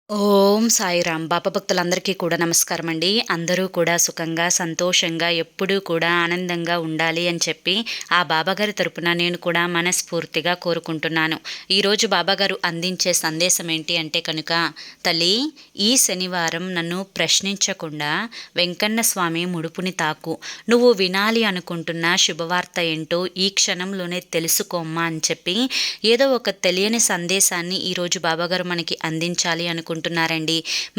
ఓం సాయిరామ్. బాబా భక్తులందరికీ కూడా నమస్కారం అండి. అందరూ కూడా సుఖంగా, సంతోషంగా, ఎప్పుడూ కూడా ఆనందంగా ఉండాలి అని చెప్పి ఆ బాబాగారి తరపున నేను కూడా మనస్ఫూర్తిగా కోరుకుంటున్నాను. ఈరోజు బాబాగారు అందించే సందేశం ఏంటి అంటే కనుక, తల్లి, ఈ శనివారం నన్ను ప్రశ్నించకుండా వెంకన్న స్వామి ముడుపుని తాకు. నువ్వు వినాలి అనుకుంటున్న శుభవార్త ఏంటో ఈ క్షణంలోనే తెలుసుకోమ్మా అని చెప్పి ఏదో ఒక తెలియని సందేశాన్ని ఈరోజు బాబాగారు మనకి అందించాలి అనుకుంటున్నారండి.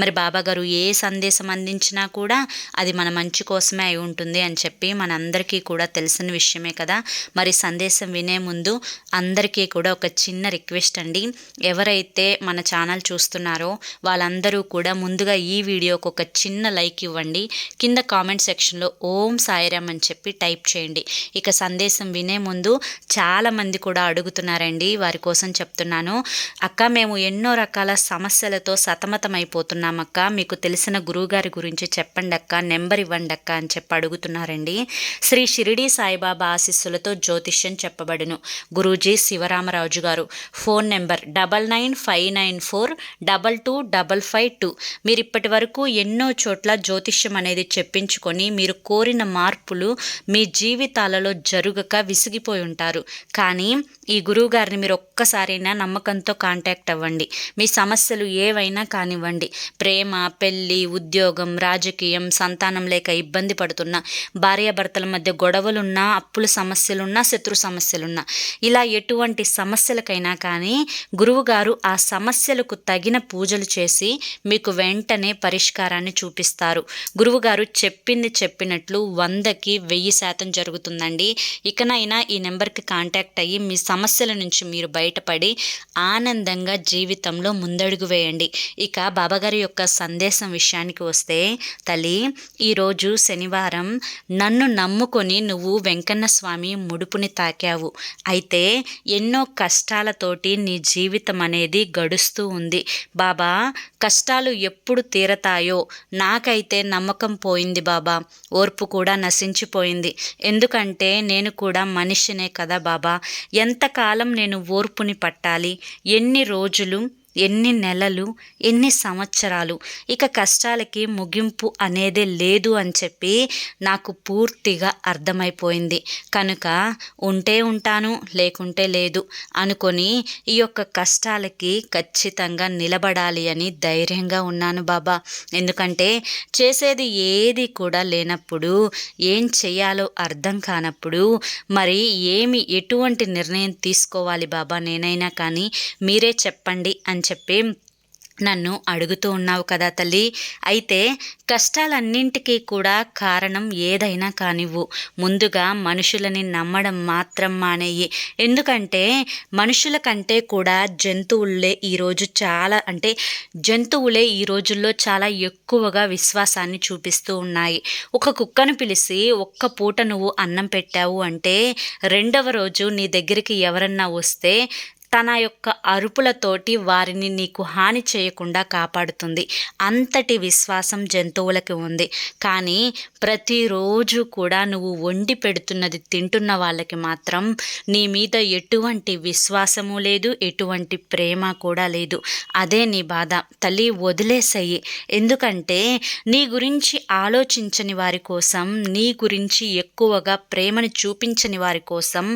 మరి బాబాగారు ఏ సందేశం అందించినా కూడా అది మన మంచి కోసమే అయి ఉంటుంది అని చెప్పి మనందరికీ కూడా తెలిసిన విషయమే కదా. మరి సందేశం వినే ముందు అందరికీ కూడా ఒక చిన్న రిక్వెస్ట్ అండి. ఎవరైతే మన ఛానల్ చూస్తున్నారో వాళ్ళందరూ కూడా ముందుగా ఈ వీడియోకి ఒక చిన్న లైక్ ఇవ్వండి. కింద కామెంట్ సెక్షన్లో ఓం సాయిరామ్ అని చెప్పి టైప్ చేయండి. ఇక సందేశం వినే ముందు చాలామంది కూడా అడుగుతున్నారండి, వారి కోసం చెప్తున్నాను. అక్క, మేము ఎన్నో రకాల సమస్యలతో సతమతమైపోతున్నామక్క, మీకు తెలిసిన గురువుగారి గురించి చెప్పండి అక్క, నెంబర్ ఇవ్వండి అక్క అని చెప్పి అడుగుతున్నారండి. శ్రీ షిరిడి సాయిబాబా ఆశీస్సులతో జ్యోతిష్యం చెప్పబడును. గురూజీ శివరామరాజు గారు. Phone number 9959422552. మీరు ఇప్పటి వరకు ఎన్నో చోట్ల జ్యోతిష్యం అనేది చెప్పించుకొని మీరు కోరిన మార్పులు మీ జీవితాలలో జరుగక విసిగిపోయి ఉంటారు. కానీ ఈ గురువుగారిని మీరు ఒక్కసారైనా నమ్మకంతో కాంటాక్ట్ అవ్వండి. మీ సమస్యలు ఏవైనా కానివ్వండి, ప్రేమ, పెళ్ళి, ఉద్యోగం, రాజకీయం, సంతానం లేక ఇబ్బంది పడుతున్నా, భార్యాభర్తల మధ్య గొడవలున్నా, అప్పుల సమస్యలున్నా, శత్రు సమస్యలున్నా, ఇలా ఎటువంటి సమస్యలకైనా కానీ గురువుగారు ఆ సమస్యలకు తగిన పూజలు చేసి మీకు వెంటనే పరిష్కారాన్ని చూపిస్తారు. గురువుగారు చెప్పింది చెప్పినట్లు 100కి 1000% జరుగుతుందండి. ఇకనైనా ఈ నెంబర్కి కాంటాక్ట్ అయ్యి మీ సమస్యల నుంచి మీరు బయటపడి ఆనందంగా జీవితంలో ముందడుగు వేయండి. ఇక బాబాగారి యొక్క సందేశం విషయానికి వస్తే, తల్లి, ఈరోజు శనివారం నన్ను నమ్ముకొని నువ్వు వెంకన్న స్వామి ముడుపుని తాకావు. అయితే ఎన్నో కష్టాలతోటి నీ జీవితం అనేది గడుస్తూ ఉంది. బాబా, కష్టాలు ఎప్పుడు తీరతాయో నాకైతే నమ్మకం పోయింది బాబా, ఓర్పు కూడా నశించిపోయింది. ఎందుకంటే నేను కూడా మనిషినే కదా బాబా. ఎంతకాలం నేను ఓర్పుని పట్టాలి? ఎన్ని రోజులు, ఎన్ని నెలలు, ఎన్ని సంవత్సరాలు? ఇక కష్టాలకి ముగింపు అనేదే లేదు అని చెప్పి నాకు పూర్తిగా అర్థమైపోయింది. కనుక ఉంటే ఉంటాను, లేకుంటే లేదు అనుకొని ఈ యొక్క కష్టాలకి ఖచ్చితంగా నిలబడాలి అని ధైర్యంగా ఉన్నాను బాబా. ఎందుకంటే చేసేది ఏది కూడా లేనప్పుడు, ఏం చేయాలో అర్థం కానప్పుడు మరి ఎటువంటి నిర్ణయం తీసుకోవాలి బాబా నేనైనా కానీ, మీరే చెప్పండి అని చెప్పి నన్ను అడుగుతూ ఉన్నావు కదా తల్లి. అయితే కష్టాలన్నింటికీ కూడా కారణం ఏదైనా కానివ్వు, ముందుగా మనుషులని నమ్మడం మాత్రం మానేయి. ఎందుకంటే మనుషుల కంటే కూడా జంతువులే ఈ రోజుల్లో చాలా ఎక్కువగా విశ్వాసాన్ని చూపిస్తూ ఉన్నాయి. ఒక కుక్కను పిలిచి ఒక్క పూట నువ్వు అన్నం పెట్టావు అంటే రెండవ రోజు నీ దగ్గరికి ఎవరన్నా వస్తే తన యొక్క అరుపులతోటి వారిని నీకు హాని చేయకుండా కాపాడుతుంది. అంతటి విశ్వాసం జంతువులకి ఉంది. కానీ ప్రతిరోజు కూడా నువ్వు వండి పెడుతున్నది తింటున్న వాళ్ళకి మాత్రం నీ మీద ఎటువంటి విశ్వాసము లేదు, ఎటువంటి ప్రేమ కూడా లేదు. అదే నీ బాధ. తల్లి, వదిలేసేయి. ఎందుకంటే నీ గురించి ఆలోచించని వారి కోసం, నీ గురించి ఎక్కువగా ప్రేమను చూపించని వారి కోసం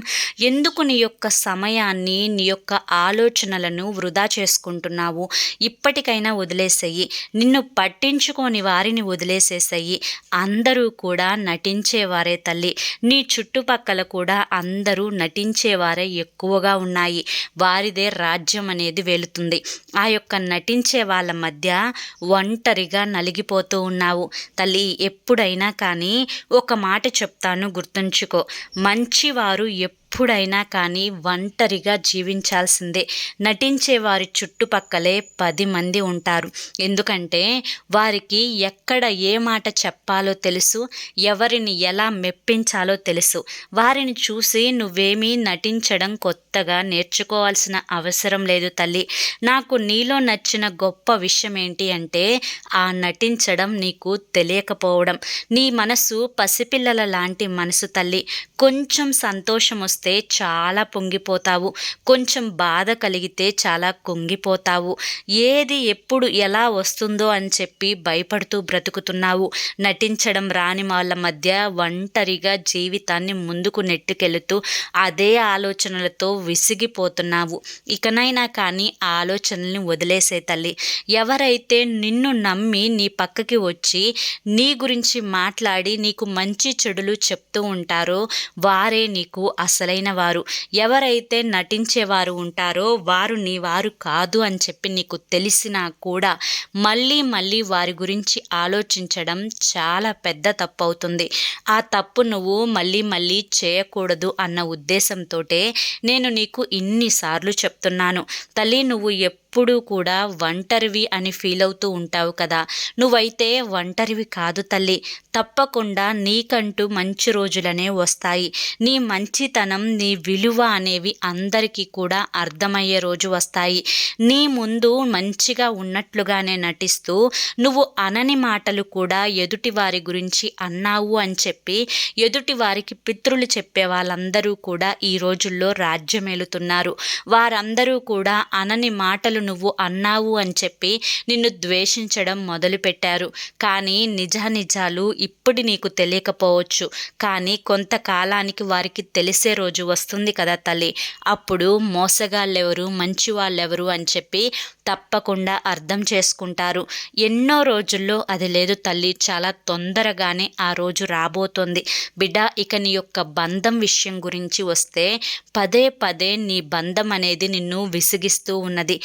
ఎందుకు నీ యొక్క సమయాన్ని, నీ యొక్క ఆలోచనలను వృధా చేసుకుంటున్నావు? ఇప్పటికైనా వదిలేసేయి. నిన్ను పట్టించుకోని వారిని వదిలేసేసేయి. అందరూ కూడా నటించేవారే తల్లి. నీ చుట్టుపక్కల కూడా అందరూ నటించేవారే ఎక్కువగా ఉన్నాయి. వారిదే రాజ్యం అనేది వెళుతుంది. ఆ యొక్క నటించే వాళ్ళ మధ్య ఒంటరిగా నలిగిపోతూ ఉన్నావు తల్లి. ఎప్పుడైనా కానీ ఒక మాట చెప్తాను, గుర్తుంచుకో. మంచివారు ఎప్పుడైనా కానీ ఒంటరిగా జీవించాల్సిందే. నటించే వారి చుట్టుపక్కలే 10 మంది ఉంటారు. ఎందుకంటే వారికి ఎక్కడ ఏ మాట చెప్పాలో తెలుసు, ఎవరిని ఎలా మెప్పించాలో తెలుసు. వారిని చూసి నువ్వేమీ నటించడం కొత్తగా నేర్చుకోవాల్సిన అవసరం లేదు తల్లి. నాకు నీలో నచ్చిన గొప్ప విషయం ఏంటి అంటే ఆ నటించడం నీకు తెలియకపోవడం. నీ మనసు పసిపిల్లల లాంటి మనసు తల్లి. కొంచెం సంతోషం వస్తే వస్తే చాలా పొంగిపోతావు, కొంచెం బాధ కలిగితే చాలా కుంగిపోతావు. ఏది ఎప్పుడు ఎలా వస్తుందో అని చెప్పి భయపడుతూ బ్రతుకుతున్నావు. నటించడం రాని వాళ్ళ మధ్య ఒంటరిగా జీవితాన్ని ముందుకు నెట్టుకెళుతూ అదే ఆలోచనలతో విసిగిపోతున్నావు. ఇకనైనా కానీ ఆ ఆలోచనల్ని వదిలేసే తల్లి. ఎవరైతే నిన్ను నమ్మి నీ పక్కకి వచ్చి నీ గురించి మాట్లాడి నీకు మంచి చెడులు చెప్తూ ఉంటారో వారే నీకు అసలైన వారు. ఎవరైతే నటించేవారు ఉంటారో వారు నీ వారు కాదు అని చెప్పి నీకు తెలిసినా కూడా మళ్ళీ మళ్ళీ వారి గురించి ఆలోచించడం చాలా పెద్ద తప్పు అవుతుంది. ఆ తప్పు నువ్వు మళ్ళీ మళ్ళీ చేయకూడదు అన్న ఉద్దేశంతోటే నేను నీకు ఇన్నిసార్లు చెప్తున్నాను. తల్లి, నువ్వు ఎప్పుడూ కూడా ఒంటరివి అని ఫీల్ అవుతూ ఉంటావు కదా. నువ్వైతే ఒంటరివి కాదు తల్లి. తప్పకుండా నీకంటూ మంచి రోజులనే వస్తాయి. నీ మంచితనం, నీ విలువ అనేవి అందరికీ కూడా అర్థమయ్యే రోజు వస్తాయి. నీ ముందు మంచిగా ఉన్నట్లుగానే నటిస్తూ నువ్వు అనని మాటలు కూడా ఎదుటి వారి గురించి అన్నావు అని చెప్పి ఎదుటి వారికి పితృలు చెప్పే వాళ్ళందరూ కూడా ఈ రోజుల్లో రాజ్యమేలుతున్నారు. వారందరూ కూడా అనని మాటలు నువ్వు అన్నావు అని చెప్పి నిన్ను ద్వేషించడం మొదలుపెట్టారు. కానీ నిజానిజాలు ఇప్పుడు నీకు తెలియకపోవచ్చు, కానీ కొంతకాలానికి వారికి తెలిసే రోజు వస్తుంది కదా తల్లి. అప్పుడు మోసగాళ్ళెవరు, మంచి వాళ్ళెవరు అని చెప్పి తప్పకుండా అర్థం చేసుకుంటారు. ఎన్నో రోజుల్లో అది లేదు తల్లి, చాలా తొందరగానే ఆ రోజు రాబోతోంది. బిడ్డ, ఇక నీ యొక్క బంధం విషయం గురించి వస్తే పదే పదే నీ బంధం అనేది నిన్ను విసిగిస్తూ ఉన్నది.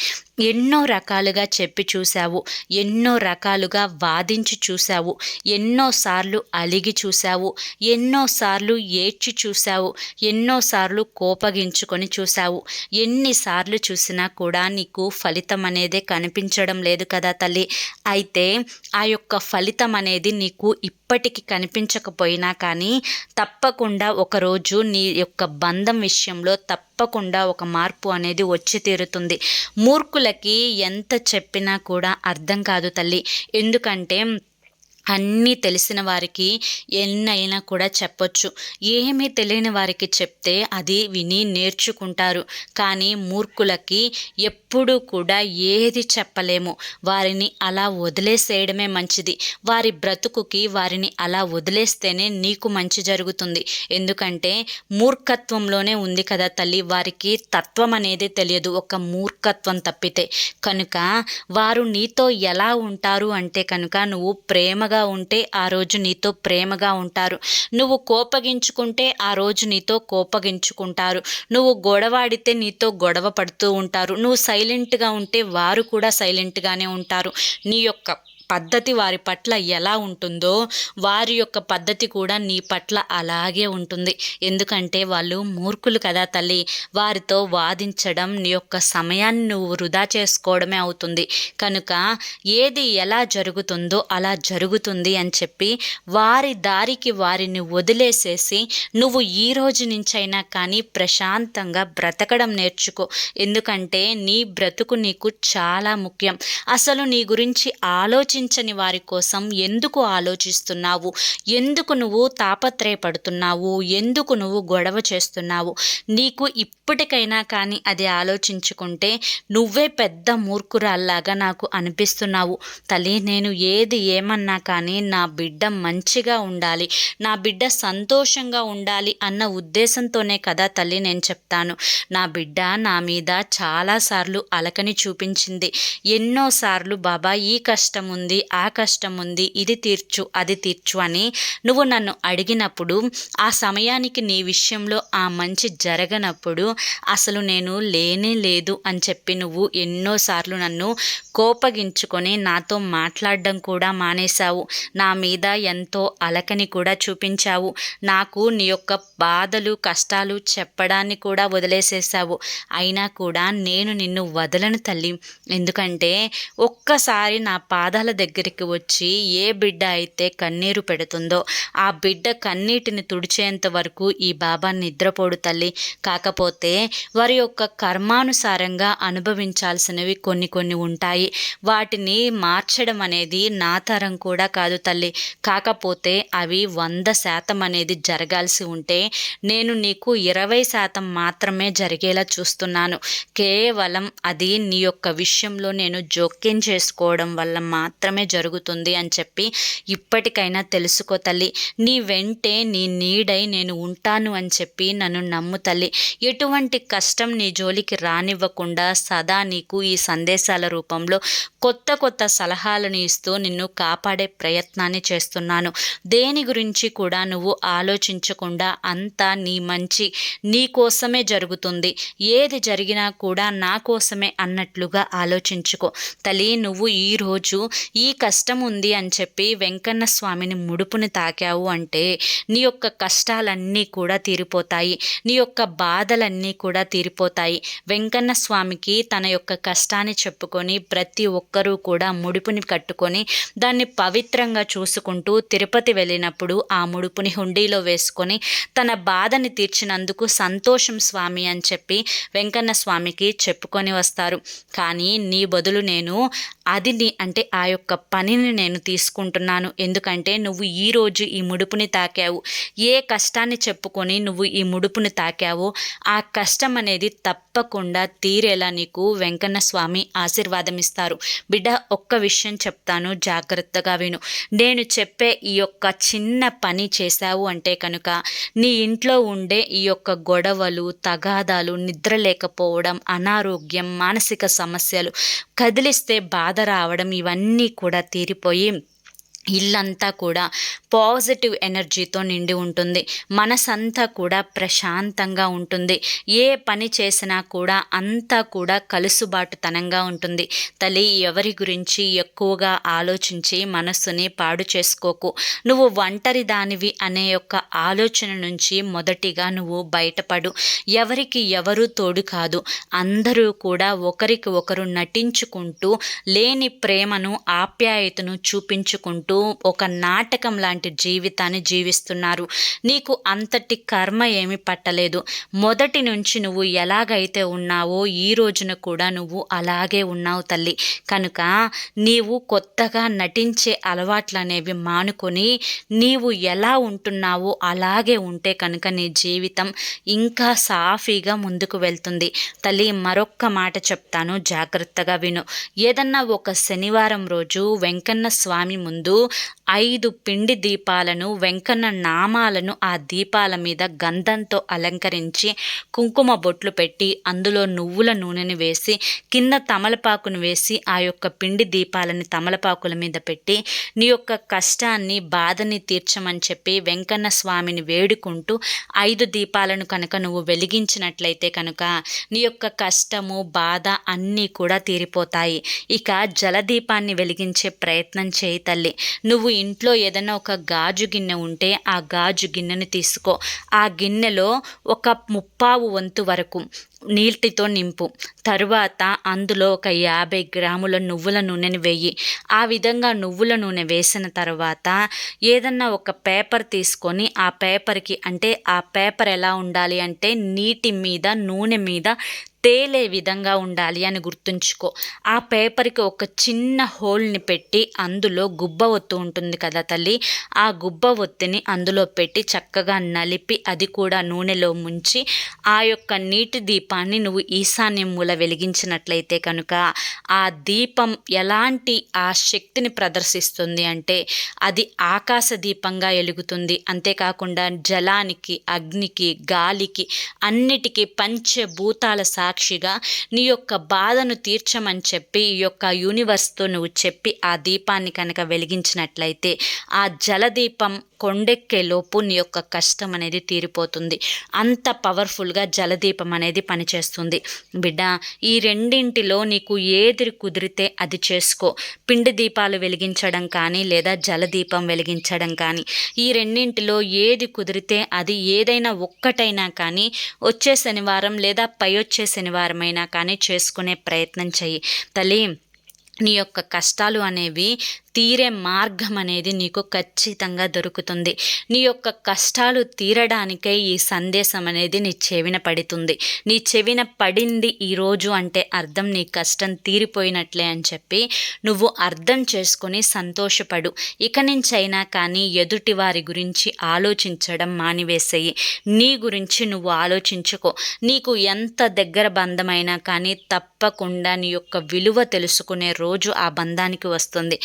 ఎన్నో రకాలుగా చెప్పి చూశావు, ఎన్నో రకాలుగా వాదించి చూశావు, ఎన్నోసార్లు అలిగి చూశావు, ఎన్నోసార్లు ఏడ్చి చూశావు, ఎన్నోసార్లు కోపగించుకొని చూశావు. ఎన్నిసార్లు చూసినా కూడా నీకు ఫలితం అనేదే కనిపించడం లేదు కదా తల్లి. అయితే ఆ యొక్క ఫలితం అనేది నీకు ఇప్పటికి కనిపించకపోయినా కానీ తప్పకుండా ఒకరోజు నీ యొక్క బంధం విషయంలో తప్పకుండా ఒక మార్పు అనేది వచ్చి తీరుతుంది. మూర్ఖులకి ఎంత చెప్పినా కూడా అర్థం కాదు తల్లి. ఎందుకంటే అన్నీ తెలిసిన వారికి ఎన్నైనా కూడా చెప్పొచ్చు. ఏమీ తెలియని వారికి చెప్తే అది విని నేర్చుకుంటారు. కానీ మూర్ఖులకి ఎప్పుడూ కూడా ఏది చెప్పలేము. వారిని అలా వదిలేసేయడమే మంచిది. వారి బ్రతుకుకి వారిని అలా వదిలేస్తేనే నీకు మంచి జరుగుతుంది. ఎందుకంటే మూర్ఖత్వంలోనే ఉంది కదా తల్లి. వారికి తత్వం అనేది తెలియదు, ఒక మూర్ఖత్వం తప్పితే. కనుక వారు నీతో ఎలా ఉంటారు అంటే కనుక నువ్వు ప్రేమగా ఉంటే ఆ రోజు నీతో ప్రేమగా ఉంటారు. నువ్వు కోపగించుకుంటే ఆ రోజు నీతో కోపగించుకుంటారు. నువ్వు గొడవాడితే నీతో గొడవ పడుతూ ఉంటారు. నువ్వు సైలెంట్గా ఉంటే వారు కూడా సైలెంట్గానే ఉంటారు. నీ యొక్క పద్ధతి వారి పట్ల ఎలా ఉంటుందో వారి యొక్క పద్ధతి కూడా నీ పట్ల అలాగే ఉంటుంది. ఎందుకంటే వాళ్ళు మూర్ఖులు కదా తల్లి. వారితో వాదించడం నీ యొక్క సమయాన్ని నువ్వు వృధా చేసుకోవడమే అవుతుంది. కనుక ఏది ఎలా జరుగుతుందో అలా జరుగుతుంది అని చెప్పి వారి దారికి వారిని వదిలేసేసి నువ్వు ఈ రోజు నుంచైనా కానీ ప్రశాంతంగా బ్రతకడం నేర్చుకో. ఎందుకంటే నీ బ్రతుకు నీకు చాలా ముఖ్యం. అసలు నీ గురించి ఆలోచించని వారి కోసం ఎందుకు ఆలోచిస్తున్నావు? ఎందుకు నువ్వు తాపత్రయపడుతున్నావు? ఎందుకు నువ్వు గొడవ చేస్తున్నావు? నీకు ఇప్పటికైనా కానీ అది ఆలోచించుకుంటే నువ్వే పెద్ద మూర్ఖురాల్లాగా నాకు అనిపిస్తున్నావు తల్లి. నేను ఏది ఏమన్నా కానీ నా బిడ్డ మంచిగా ఉండాలి, నా బిడ్డ సంతోషంగా ఉండాలి అన్న ఉద్దేశంతోనే కదా తల్లి నేను చెప్తాను. నా బిడ్డ నా మీద చాలాసార్లు అలకని చూపించింది. ఎన్నోసార్లు బాబా ఈ కష్టం ఉంది, ఆ కష్టం ఉంది, ఇది తీర్చు, అది తీర్చు అని నువ్వు నన్ను అడిగినప్పుడు ఆ సమయానికి నీ విషయంలో ఆ మంచి జరగనప్పుడు అసలు నేను లేనే లేదు అని చెప్పి నువ్వు ఎన్నోసార్లు నన్ను కోపగించుకొని నాతో మాట్లాడడం కూడా మానేశావు. నా మీద ఎంతో అలకని కూడా చూపించావు. నాకు నీ యొక్క బాధలు కష్టాలు చెప్పడాన్ని కూడా వదిలేసేసావు. అయినా కూడా నేను నిన్ను వదలను తల్లి. ఎందుకంటే ఒక్కసారి నా పాదాల దగ్గరికి వచ్చి ఏ బిడ్డ అయితే కన్నీరు పెడుతుందో ఆ బిడ్డ కన్నీటిని తుడిచేంత వరకు ఈ బాబా నిద్రపోడు తల్లి. కాకపోతే వారి యొక్క కర్మానుసారంగా అనుభవించాల్సినవి కొన్ని ఉంటాయి. వాటిని మార్చడం అనేది నా తరం కూడా కాదు తల్లి. కాకపోతే అవి 100% అనేది జరగాల్సి ఉంటే నేను నీకు 20% మాత్రమే జరిగేలా చూస్తున్నాను. కేవలం అది నీ యొక్క విషయంలో నేను జోక్యం చేసుకోవడం వల్ల మాత్రమే జరుగుతుంది అని చెప్పి ఇప్పటికైనా తెలుసుకో తల్లి. నీ వెంటే నీ నీడై నేను ఉంటాను అని చెప్పి నన్ను నమ్ము తల్లి. ఎటువంటి కష్టం నీ జోలికి రానివ్వకుండా సదా నీకు ఈ సందేశాల రూపంలో కొత్త సలహాలను ఇస్తూ నిన్ను కాపాడే ప్రయత్నాన్ని చేస్తున్నాను. దేని గురించి కూడా నువ్వు ఆలోచించకుండా అంతా నీ మంచి నీ కోసమే జరుగుతుంది. ఏది జరిగినా కూడా నా కోసమే అన్నట్లుగా ఆలోచించుకో తల్లి. నువ్వు ఈరోజు ఈ కష్టం ఉంది అని చెప్పి వెంకన్న స్వామిని ముడుపుని తాకావు అంటే నీ యొక్క కష్టాలన్నీ కూడా తీరిపోతాయి. నీ యొక్క బాధలన్నీ కూడా తీరిపోతాయి. వెంకన్న స్వామికి తన యొక్క కష్టాన్ని చెప్పుకొని ప్రతి ఒక్కరూ కూడా ముడుపుని కట్టుకొని దాన్ని పవిత్రంగా చూసుకుంటూ తిరుపతి వెళ్ళినప్పుడు ఆ ముడుపుని హుండీలో వేసుకొని తన బాధని తీర్చినందుకు సంతోషం స్వామి అని చెప్పి వెంకన్న స్వామికి చెప్పుకొని వస్తారు. కానీ నీ బదులు నేను అంటే ఆ యొక్క పనిని నేను తీసుకుంటున్నాను. ఎందుకంటే నువ్వు ఈరోజు ఈ ముడుపుని తాకావు. ఏ కష్టాన్ని చెప్పుకొని నువ్వు ఈ ముడుపుని తాకావో ఆ కష్టం అనేది తప్పకుండా తీరేలా నీకు వెంకన్న స్వామి ఆశీర్వాదం ఇస్తారు. బిడ్డ, ఒక్క విషయం చెప్తాను, జాగ్రత్తగా విను. నేను చెప్పే ఈ యొక్క చిన్న పని చేశావు అంటే కనుక నీ ఇంట్లో ఉండే ఈ యొక్క గొడవలు, తగాదాలు, నిద్ర లేకపోవడం, అనారోగ్యం, మానసిక సమస్యలు, కదిలిస్తే బాధ రావడం, ఇవన్నీ కూడా తీరిపోయి ఇల్లంతా కూడా పాజిటివ్ ఎనర్జీతో నిండి ఉంటుంది. మనసంతా కూడా ప్రశాంతంగా ఉంటుంది. ఏ పని చేసినా కూడా అంతా కూడా కలుసుబాటుతనంగా ఉంటుంది. తల్లి, ఎవరి గురించి ఎక్కువగా ఆలోచించి మనస్సుని పాడు చేసుకోకు. నువ్వు ఒంటరి దానివి అనే యొక్క ఆలోచన నుంచి మొదటిగా నువ్వు బయటపడు. ఎవరికి ఎవరు తోడు కాదు. అందరూ కూడా ఒకరికి ఒకరు నటించుకుంటూ లేని ప్రేమను, ఆప్యాయతను చూపించుకుంటూ ఒక నాటకం లాంటి జీవితాన్ని జీవిస్తున్నారు. నీకు అంతటి కర్మ ఏమి పట్టలేదు. మొదటి నుంచి నువ్వు ఎలాగైతే ఉన్నావో ఈ రోజున కూడా నువ్వు అలాగే ఉన్నావు తల్లి. కనుక నీవు కొత్తగా నటించే అలవాట్లు అనేవి మానుకొని నీవు ఎలా ఉంటున్నావో అలాగే ఉంటే కనుక నీ జీవితం ఇంకా సాఫీగా ముందుకు వెళ్తుంది. తల్లి, మరొక్క మాట చెప్తాను, జాగ్రత్తగా విను. ఏదన్నా ఒక శనివారం రోజు వెంకన్న స్వామి ముందు 5 పిండి దీపాలను, వెంకన్న నామాలను ఆ దీపాల మీద గంధంతో అలంకరించి కుంకుమ బొట్లు పెట్టి అందులో నువ్వుల నూనెని వేసి కింద తమలపాకును వేసి ఆ యొక్క పిండి దీపాలని తమలపాకుల మీద పెట్టి నీ యొక్క కష్టాన్ని, బాధని తీర్చమని చెప్పి వెంకన్న స్వామిని వేడుకుంటూ 5 దీపాలను కనుక నువ్వు వెలిగించినట్లయితే కనుక నీ యొక్క కష్టము, బాధ అన్నీ కూడా తీరిపోతాయి. ఇక జలదీపాన్ని వెలిగించే ప్రయత్నం చేయి తల్లి. నువ్వు ఇంట్లో ఏదైనా ఒక గాజు గిన్నె ఉంటే ఆ గాజు గిన్నెని తీసుకో. ఆ గిన్నెలో ఒక 1/4 వంతు వరకు నీటితో నింపు. తరువాత అందులో ఒక 50 గ్రాముల నువ్వుల నూనెని వేయి. ఆ విధంగా నువ్వుల నూనె వేసిన తర్వాత ఏదన్నా ఒక పేపర్ తీసుకొని ఆ పేపర్కి, అంటే ఆ పేపర్ ఎలా ఉండాలి అంటే నీటి మీద, నూనె మీద తేలే విధంగా ఉండాలి అని గుర్తుంచుకో. ఆ పేపర్కి ఒక చిన్న హోల్ని పెట్టి అందులో గుబ్బ ఒత్తు ఉంటుంది కదా తల్లి, ఆ గుబ్బ ఒత్తిని అందులో పెట్టి చక్కగా నలిపి అది కూడా నూనెలో ముంచి ఆ యొక్క నీటి దీపాన్ని నువ్వు ఈశాన్యం మూల వెలిగించినట్లయితే కనుక ఆ దీపం ఎలాంటి ఆ శక్తిని ప్రదర్శిస్తుంది అంటే అది ఆకాశ దీపంగా వెలుగుతుంది. అంతేకాకుండా జలానికి, అగ్నికి, గాలికి, అన్నిటికీ పంచభూతాల సాక్షిగా నీ యొక్క బాధను తీర్చమని చెప్పి ఈ యొక్క యూనివర్స్తో నువ్వు చెప్పి ఆ దీపాన్ని కనుక వెలిగించినట్లయితే ఆ జలదీపం కొండెక్కేలోపు నీ యొక్క కష్టం అనేది తీరిపోతుంది. అంత పవర్ఫుల్గా జలదీపం అనేది పనిచేస్తుంది. బిడ్డ, ఈ రెండింటిలో నీకు ఏది కుదిరితే అది చేసుకో. పిండి దీపాలు వెలిగించడం కానీ లేదా జలదీపం వెలిగించడం కానీ, ఈ రెండింటిలో ఏది కుదిరితే అది, ఏదైనా ఒక్కటైనా కానీ వచ్చే శనివారం లేదా పై వచ్చే శనివారం అయినా కానీ చేసుకునే ప్రయత్నం చెయ్యి తల్లి. నీ యొక్క కష్టాలు అనేవి తీరే మార్గం అనేది నీకు ఖచ్చితంగా దొరుకుతుంది. నీ యొక్క కష్టాలు తీరడానికై ఈ సందేశం అనేది నీ చెవిన పడుతుంది. నీ చెవిన పడింది ఈరోజు అంటే అర్థం నీ కష్టం తీరిపోయినట్లే అని చెప్పి నువ్వు అర్థం చేసుకొని సంతోషపడు. ఇక నుంచైనా కానీ ఎదుటి వారి గురించి ఆలోచించడం మానివేసేయి. నీ గురించి నువ్వు ఆలోచించుకో. నీకు ఎంత దగ్గర బంధమైనా కానీ తప్పకుండా నీ యొక్క విలువ తెలుసుకునే రోజు ఆ బంధానికి వస్తుంది.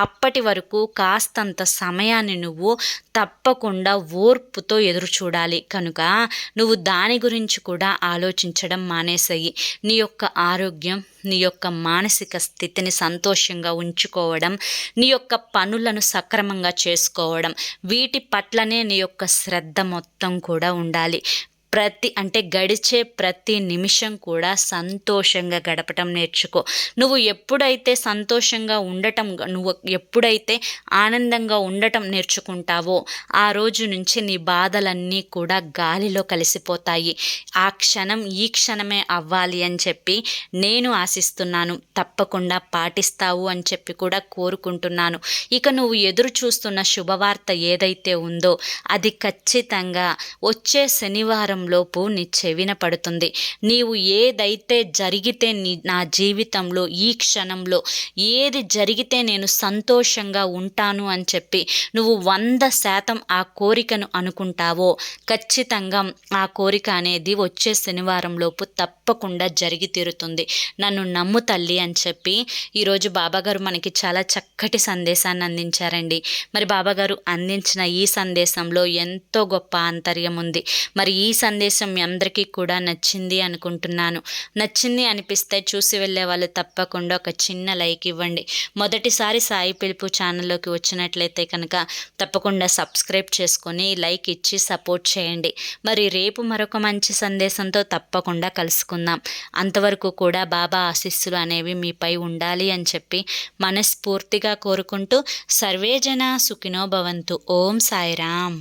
అప్పటి వరకు కాస్తంత సమయాన్ని నువ్వు తప్పకుండా ఓర్పుతో ఎదురు చూడాలి. కనుక నువ్వు దాని గురించి కూడా ఆలోచించడం మానేసేయి. నీ యొక్క ఆరోగ్యం, నీ యొక్క మానసిక స్థితిని సంతోషంగా ఉంచుకోవడం, నీ యొక్క పనులను సక్రమంగా చేసుకోవడం, వీటి పట్లనే నీ యొక్క శ్రద్ధ మొత్తం కూడా ఉండాలి. గడిచే ప్రతి నిమిషం కూడా సంతోషంగా గడపటం నేర్చుకో. నువ్వు ఎప్పుడైతే సంతోషంగా ఉండటం, నువ్వు ఎప్పుడైతే ఆనందంగా ఉండటం నేర్చుకుంటావో ఆ రోజు నుంచి నీ బాధలన్నీ కూడా గాలిలో కలిసిపోతాయి. ఆ క్షణం ఈ క్షణమే అవ్వాలి అని చెప్పి నేను ఆశిస్తున్నాను. తప్పకుండా పాటిస్తావు అని చెప్పి కూడా కోరుకుంటున్నాను. ఇక నువ్వు ఎదురు చూస్తున్న శుభవార్త ఏదైతే ఉందో అది ఖచ్చితంగా వచ్చే శనివారం లోపు నీ చెవిన పడుతుంది. నీవు ఏదైతే జరిగితే నా జీవితంలో ఈ క్షణంలో ఏది జరిగితే నేను సంతోషంగా ఉంటాను అని చెప్పి నువ్వు 100% ఆ కోరికను అనుకుంటావో ఖచ్చితంగా ఆ కోరిక అనేది వచ్చే శనివారం లోపు తప్పకుండా జరిగి తీరుతుంది. నన్ను నమ్ము తల్లి అని చెప్పి ఈరోజు బాబాగారు మనకి చాలా చక్కటి సందేశాన్ని అందించారండి. మరి బాబాగారు అందించిన ఈ సందేశంలో ఎంతో గొప్ప ఆంతర్యం ఉంది. మరి ఈ సందేశం మీ అందరికీ కూడా నచ్చింది అనుకుంటున్నాను. నచ్చింది అనిపిస్తే చూసి వెళ్ళే వాళ్ళు తప్పకుండా ఒక చిన్న లైక్ ఇవ్వండి. మొదటిసారి సాయి పిలుపు ఛానల్లోకి వచ్చినట్లయితే కనుక తప్పకుండా సబ్స్క్రైబ్ చేసుకొని లైక్ ఇచ్చి సపోర్ట్ చేయండి. మరి రేపు మరొక మంచి సందేశంతో తప్పకుండా కలుసుకుందాం. అంతవరకు కూడా బాబా ఆశీస్సులు అనేవి మీపై ఉండాలి అని చెప్పి మనస్ఫూర్తిగా కోరుకుంటూ సర్వేజన సుఖినో భవంతు. ఓం సాయిరామ్.